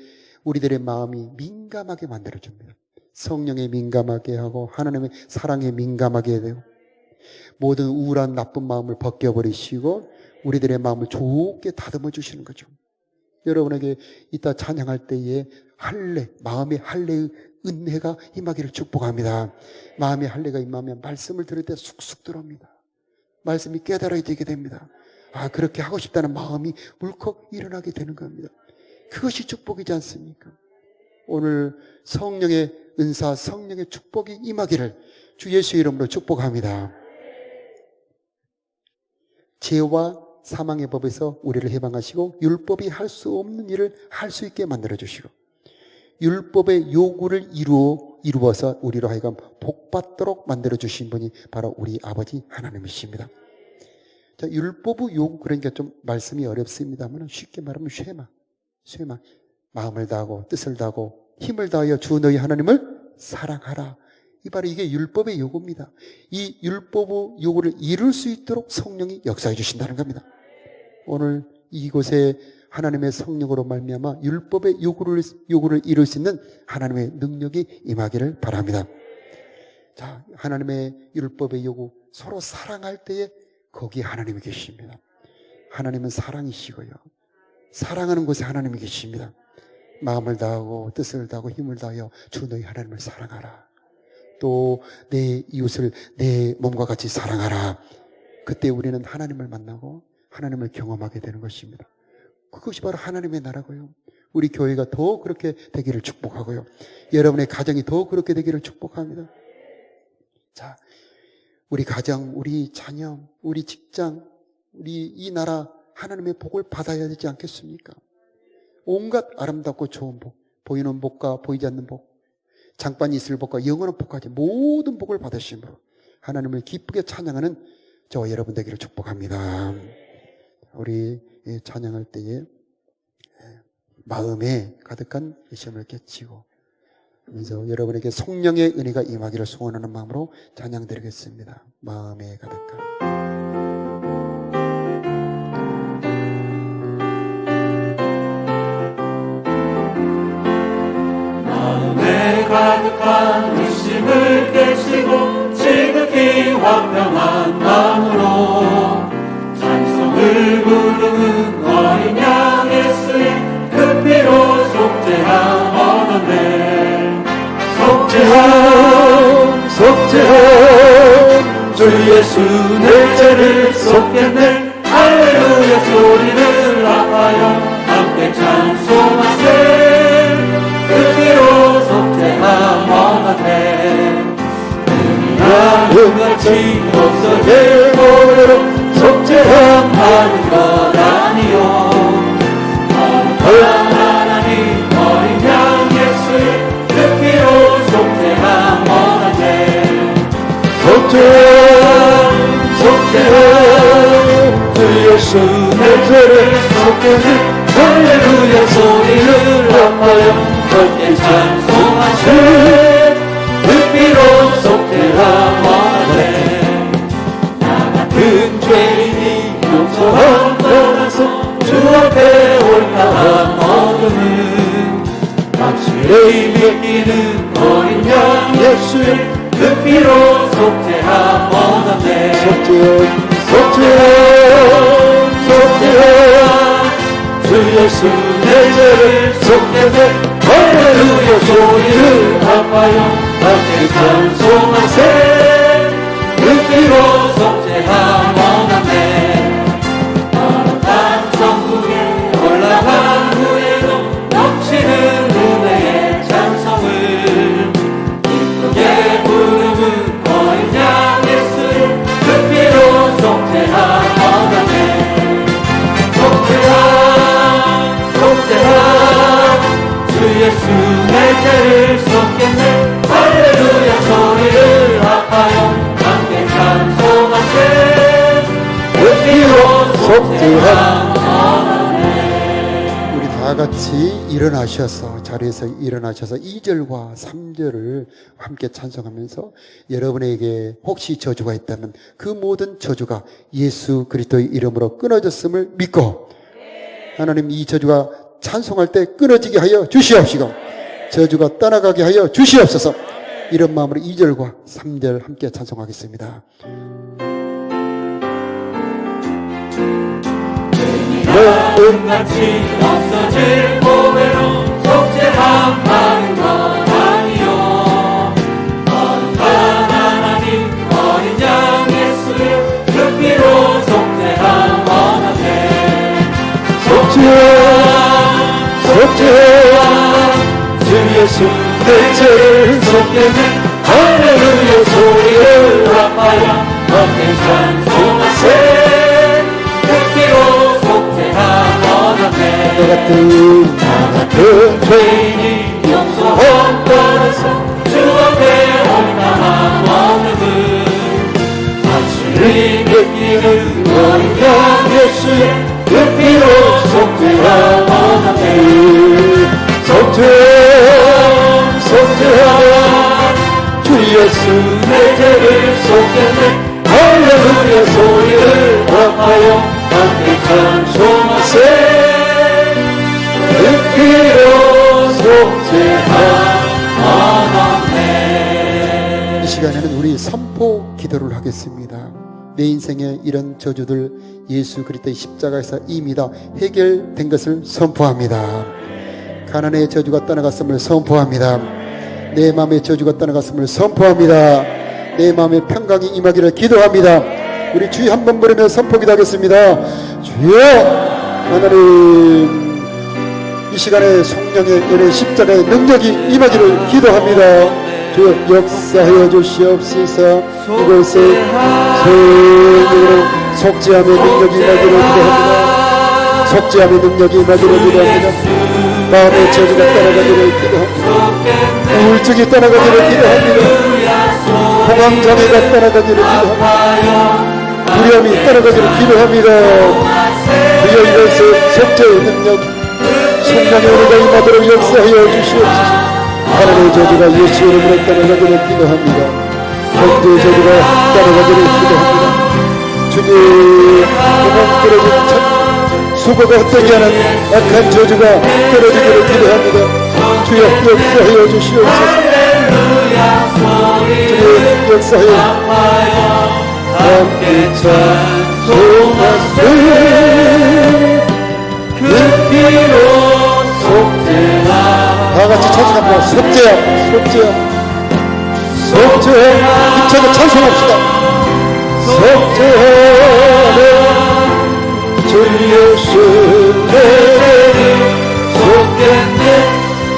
우리들의 마음이 민감하게 만들어줍니다. 성령에 민감하게 하고 하나님의 사랑에 민감하게 되고 모든 우울한 나쁜 마음을 벗겨버리시고 우리들의 마음을 좋게 다듬어 주시는 거죠. 여러분에게 이따 찬양할 때에 할례, 마음의 할례의 은혜가 임하기를 축복합니다. 마음의 할례가 임하면 말씀을 들을 때 쑥쑥 들어옵니다. 말씀이 깨달아야 되게 됩니다. 아, 그렇게 하고 싶다는 마음이 울컥 일어나게 되는 겁니다. 그것이 축복이지 않습니까? 오늘 성령의 은사, 성령의 축복이 임하기를 주 예수의 이름으로 축복합니다. 죄와 사망의 법에서 우리를 해방하시고 율법이 할 수 없는 일을 할 수 있게 만들어주시고 율법의 요구를 이루어서 우리로 하여금 복받도록 만들어주신 분이 바로 우리 아버지 하나님이십니다. 자, 율법의 요구, 그러니까 좀 말씀이 어렵습니다만 쉽게 말하면 쇠마. 마음을 다하고 뜻을 다하고 힘을 다하여 주 너희 하나님을 사랑하라. 바로 이게 율법의 요구입니다. 이 율법의 요구를 이룰 수 있도록 성령이 역사해 주신다는 겁니다. 오늘 이곳에 하나님의 성령으로 말미암아 율법의 요구를 이룰 수 있는 하나님의 능력이 임하기를 바랍니다. 자, 하나님의 율법의 요구, 서로 사랑할 때에 거기에 하나님이 계십니다. 하나님은 사랑이시고요. 사랑하는 곳에 하나님이 계십니다. 마음을 다하고 뜻을 다하고 힘을 다하여 주 너희 하나님을 사랑하라. 또 내 이웃을 내 몸과 같이 사랑하라. 그때 우리는 하나님을 만나고 하나님을 경험하게 되는 것입니다. 그것이 바로 하나님의 나라고요. 우리 교회가 더 그렇게 되기를 축복하고요. 여러분의 가정이 더 그렇게 되기를 축복합니다. 자, 우리 가정, 우리 자녀, 우리 직장, 우리 이 나라 하나님의 복을 받아야 되지 않겠습니까? 온갖 아름답고 좋은 복, 보이는 복과 보이지 않는 복, 잠깐 있을 복과 영원한 복까지 모든 복을 받으심으로 하나님을 기쁘게 찬양하는 저와 여러분 되기를 축복합니다. 우리 찬양할 때에 마음에 가득한 시험을 깨치고 그래서 여러분에게 성령의 은혜가 임하기를 소원하는 마음으로 찬양 드리겠습니다. 마음에 가득한 마음에 가득한 의심을 깨치고 지극히 화평한 마음으로 찬송을 부르는 어린 양 예수의 그 피로 속죄함 얻었네. 속죄함 속죄함 주 예수 내 죄를 속겠네. 할렐루야 소리를 합하여 함께 찬송하세. 그 피로 속죄함 얻었네. 은같이 없어질 고래로 속죄함 받은 것 아니요. 거룩한 하나님 어린 양 예수의 그 피로 속죄함 얻었네. 속죄함 속죄함 주 예수 내 죄를 속겠네. 할렐루야 소리를 합하여 함께 찬송하세. 그 피로 속죄함 얻었네. 나 같은 죄인이 용서함 떠나서 주 앞에 올라간 어둠은 확실히 믿기는 어린 양 예수의 그 피로 속죄함 얻었네. 속죄함 속죄함 속죄함 주 예수 내 죄를 속겠네. 할렐루야 소리를 합하여 함께 찬송하세. 그 피로 속죄함 얻었네. 거룩한 천국에 올라간 후에도 넘치는 은혜의 찬송을 기쁘게 부르는 어린 양 예수의 그 피로 속죄함 얻었네. 속죄함 속죄함 주 예수 내 죄를 속겠네. 할렐루야 소리를 합하여 함께 찬송하세. 그 피로 속죄함 얻었네. 우리 다 같이 일어나셔서 자리에서 일어나셔서 2절과 3절을 함께 찬송하면서 여러분에게 혹시 저주가 있다면 그 모든 저주가 예수 그리스도의 이름으로 끊어졌음을 믿고 하나님 이 저주가 찬송할 때 끊어지게 하여 주시옵시고 저주가 떠나가게 하여 주시옵소서. 이런 마음으로 2절과 3절 함께 찬송하겠습니다. 은같이 없어질 보배로 속죄함 받은 것 아니요. 거룩한 하나님 어린 양 예수의 그 피로 속죄함 얻었네. 속죄함 속죄함 주 예수 내 죄를 속겠네. 할렐루야 소리를 합하여 함께 찬송하세. 그 피로 속죄함 얻었네. 나 같은 죄인이 용서함 받아서 주 앞에 온당함 얻음은 확실히 믿기는 어린 양 예수의 그 피로 속죄함 얻었네. 속죄함 속죄함 주 예수 내 죄를 속겠네. 할렐루야 소리를 합하여 함께 찬송하세. 그 피로 속죄함 얻었네. 이 시간에는 우리 선포 기도를 하겠습니다. 내 인생의 이런 저주들 예수 그리스도의 십자가에서 이미 다 해결된 것을 선포합니다. 가난의 저주가 떠나갔음을 선포합니다. 내 마음의 저주가 떠나갔음을 선포합니다. 내 마음의 평강이 임하기를 기도합니다. 우리 주여 한번 부르며 선포 기도하겠습니다. 주여 하나님 이 시간에 성령의 은혜 십자가의 능력이 임하기를 기도합니다. 주여 역사하여 주시옵소서. 이곳에 소원으로 속죄함의 능력이 임하기를 기도합니다. 속죄함의 능력이 임하기를 기도합니다. 마음의 저주가 떠나가기를 기도합니다. 우울증이 떠나가기를 기도합니다. 공황장애가 떠나가기를 기도합니다. 두려움이 떠나가기를 기도합니다. 주여 이것을 속죄의 능력 성령의 은혜가 임하도록 역사하여 주시옵소서. 하나님의 저주가 예수 이름으로 떠나가기를 기도합니다. 경제의 저주가 떠나가기를 기도합니다. 주님 구멍 뚫어진 수고가 헛되게 하는 악한 저주가 떨어지기를 기도합니다. 주여 역사하여 주시옵소서. 주여 역사하여 함께 찬송하세. 그 피로 속죄함. 다같이 찬송합니다. 속죄함 속죄함 속죄함. 힘차게 찬송합시다. 속죄함 주 예수 내를 속겠네.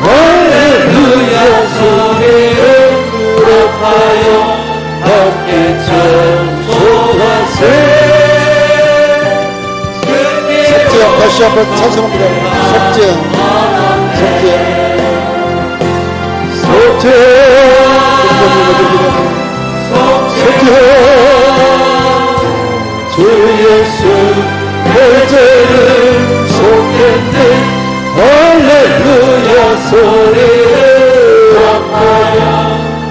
할렐루야 소리를 부르하여 함께 찬송하세. 속죄함 다시 한번 찬송합니다. 속죄함 속죄함 속죄함 주 예수 내 죄를 속겠네. 할렐루야 소리를 합하여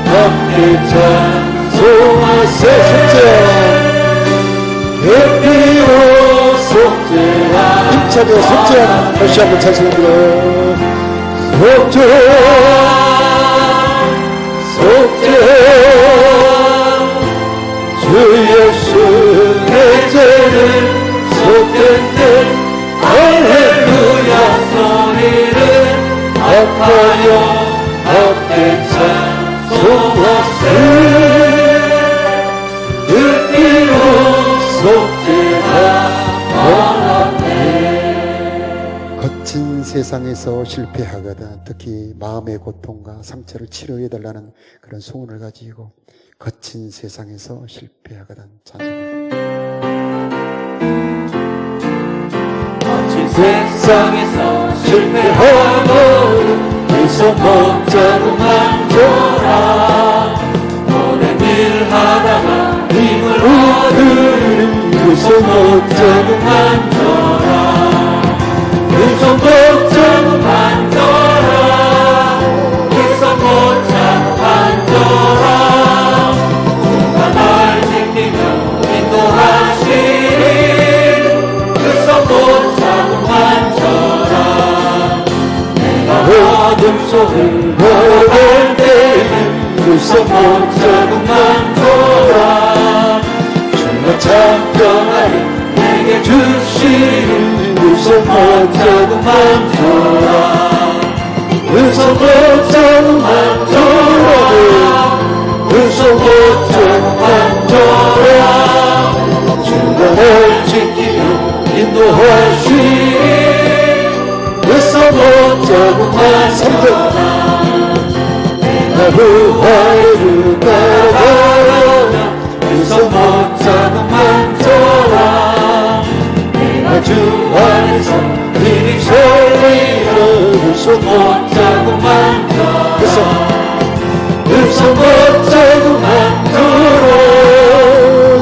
함께 찬송하세. 속죄함 그 피로 속죄함. 힘차게 속죄함 다시 한번 찬송합니다. 속죄함 주 예수 내 죄를 속겠네. 할렐루야 소리를 합하여 함께 찬송하세. 그 피로 속죄함. 거친 세상에서 실패하거든 특히 마음의 고통과 상처를 치료해달라는 그런 소원을 가지고 거친 세상에서 실패하거든 찬송합니다. 거친 세상에서 실패하고 계속 먹자고 만져라. 오랜 일 하다가 힘을 얻으니 계속 먹자고 만져라. 계속 먹자고 만져라. 계속 먹자고 만져라. 누가 날 지키며 인도하시니 계속 먹자고 만져라. 내가 어둠 속을 걸어갈 때에 계속 먹자고 만져라. 주가 참평하여 내게 주시니 계속 먹자고 만져라. 계속 먹자고 만져라. 계속 먹자고 만져라. 주가 널 지키며 인도하시니 계속 먹자고 만져라. 내가 부활을 따라가며 계속 먹자고 만져라. 주 안에서 힘이 설리며 계속 먹자고 만져라. 계속 먹자고 만져라.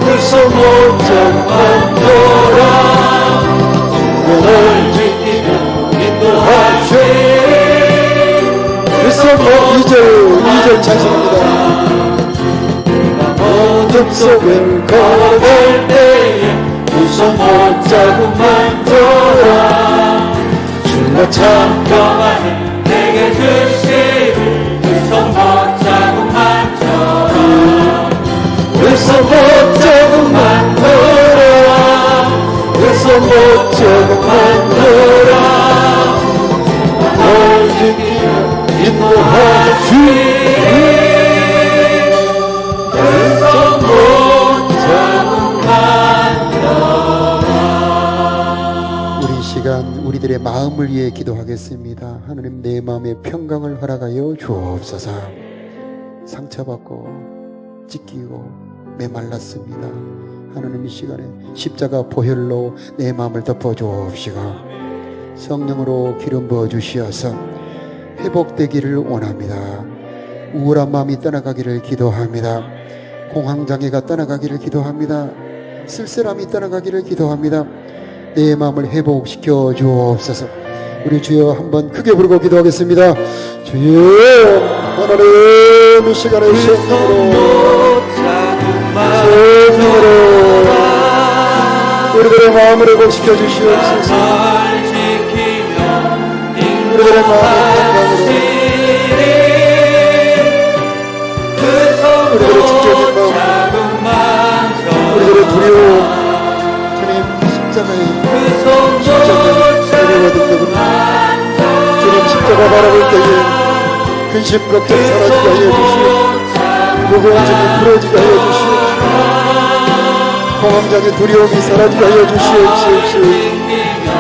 계속 먹자고 만져라. 주가 널 지키며 인도하시니 계속 2절 찬송합니다. 내가 어둠 속을 걸어갈 때에 계속 먹자고 만져라. 주가 참평하여 내게 주시니 계속 먹자고 만져라. 계속 먹자고 만져라. 계속 먹자고 만져라. 널 지키며 인도하시니 계속 먹자고 우리들의 마음을 위해 기도하겠습니다. 하나님 내 마음에 평강을 허락하여 주옵소서. 상처받고 찢기고 메말랐습니다. 하나님 이 시간에 십자가 보혈로 내 마음을 덮어주옵시고 성령으로 기름 부어주시어서 회복되기를 원합니다. 우울한 마음이 떠나가기를 기도합니다. 공황장애가 떠나가기를 기도합니다. 쓸쓸함이 떠나가기를 기도합니다. 내 마음을 회복시켜 주옵소서. 우리 주여 한번 크게 부르고 기도하겠습니다. 주여 하나님 이 시간에 성령으로 우리들의 마음을 회복시켜 주시옵소서. 우리들의 마음을 건강으로 우리들의 지켜진 마음 우리들의 두려움 주님 십자가의 두려워 듣는 주님 십자가 바라볼 때에 근심 걱정 사라지게 하여 주시옵소서. 무거운 짐이 풀어지게 하여 주시옵소서. 공황장애 두려움이 사라지게 하여 주시옵소서.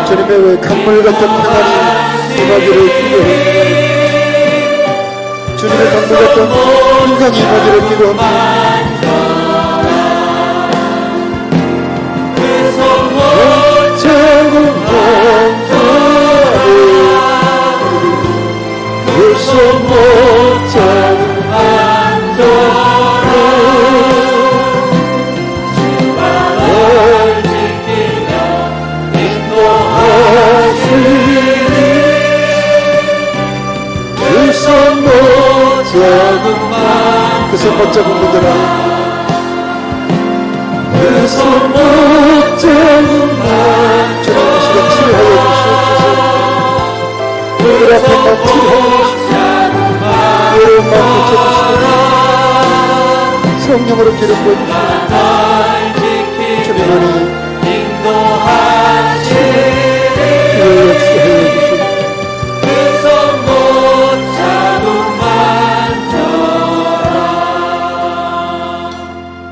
주님의 왜 강물 같은 평안이 임하기를 기도합니다. 주님의 강물 같은 평강이 임하기를 기도합니다. 그 손 못 잡은 분들아 그 손 못 잡은 나 주님 이 시간 치료하여 주시옵소서. 그들 앞에만 치료하여 주시옵소서. 외로운 마음 고쳐주시옵소서. 성령으로 기름 부어주시옵소서. 주님 안에 주여 역사하여 주시옵소서.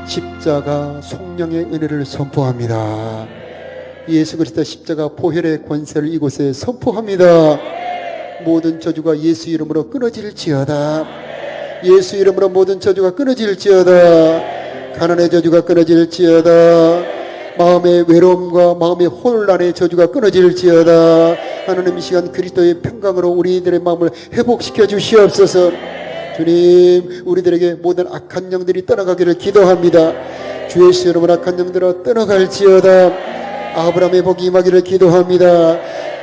십자가 성령의 은혜를 선포합니다. 예수 그리스도 십자가 보혈의 권세를 이곳에 선포합니다. 모든 저주가 예수 이름으로 끊어질지어다. 예수 이름으로 모든 저주가 끊어질지어다. 가난의 저주가 끊어질지어다. 마음의 외로움과 마음의 혼란의 저주가 끊어질지어다. 하나님 이 시간 그리스도의 평강으로 우리들의 마음을 회복시켜 주시옵소서. 주님 우리들에게 모든 악한 영들이 떠나가기를 기도합니다. 주 예수 여러분 악한 영들아 떠나갈지어다. 아브라함의 복이 임하기를 기도합니다.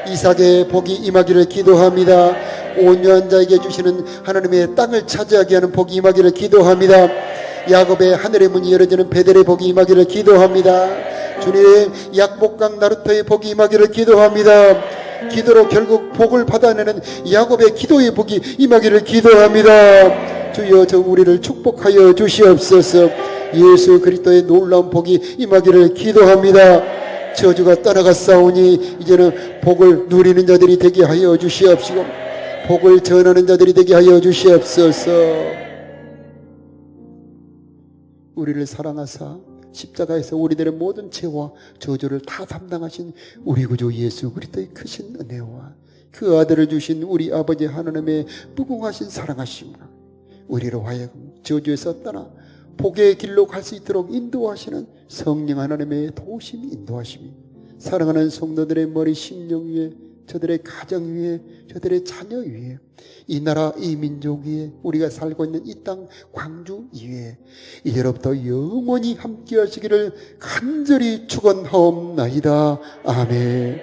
이삭의 복이 임하기를 기도합니다. 온유한 자에게 주시는 하나님의 땅을 차지하게 하는 복이 임하기를 기도합니다. 야곱의 하늘의 문이 열어지는 베델의 복이 임하기를 기도합니다. 주님 약복강 나루토의 복이 임하기를 기도합니다. 기도로 결국 복을 받아내는 야곱의 기도의 복이 임하기를 기도합니다. 주여 저 우리를 축복하여 주시옵소서. 예수 그리스도의 놀라운 복이 임하기를 기도합니다. 저주가 떠나갔사오니 이제는 복을 누리는 자들이 되게 하여 주시옵시고 복을 전하는 자들이 되게 하여 주시옵소서. 우리를 사랑하사 십자가에서 우리들의 모든 죄와 저주를 다 담당하신 우리 구주 예수 그리스도의 크신 은혜와 그 아들을 주신 우리 아버지 하나님의 무궁하신 사랑하심과 우리로 하여금 저주에서 떠나 복의 길로 갈 수 있도록 인도하시는 성령 하나님의 도우심이 인도하심이 사랑하는 성도들의 머리 심령 위에 저들의 가정 위에 저들의 자녀 위에 이 나라 이 민족 위에 우리가 살고 있는 이 땅 광주 위에 이제로부터 영원히 함께 하시기를 간절히 축원하옵나이다. 아멘.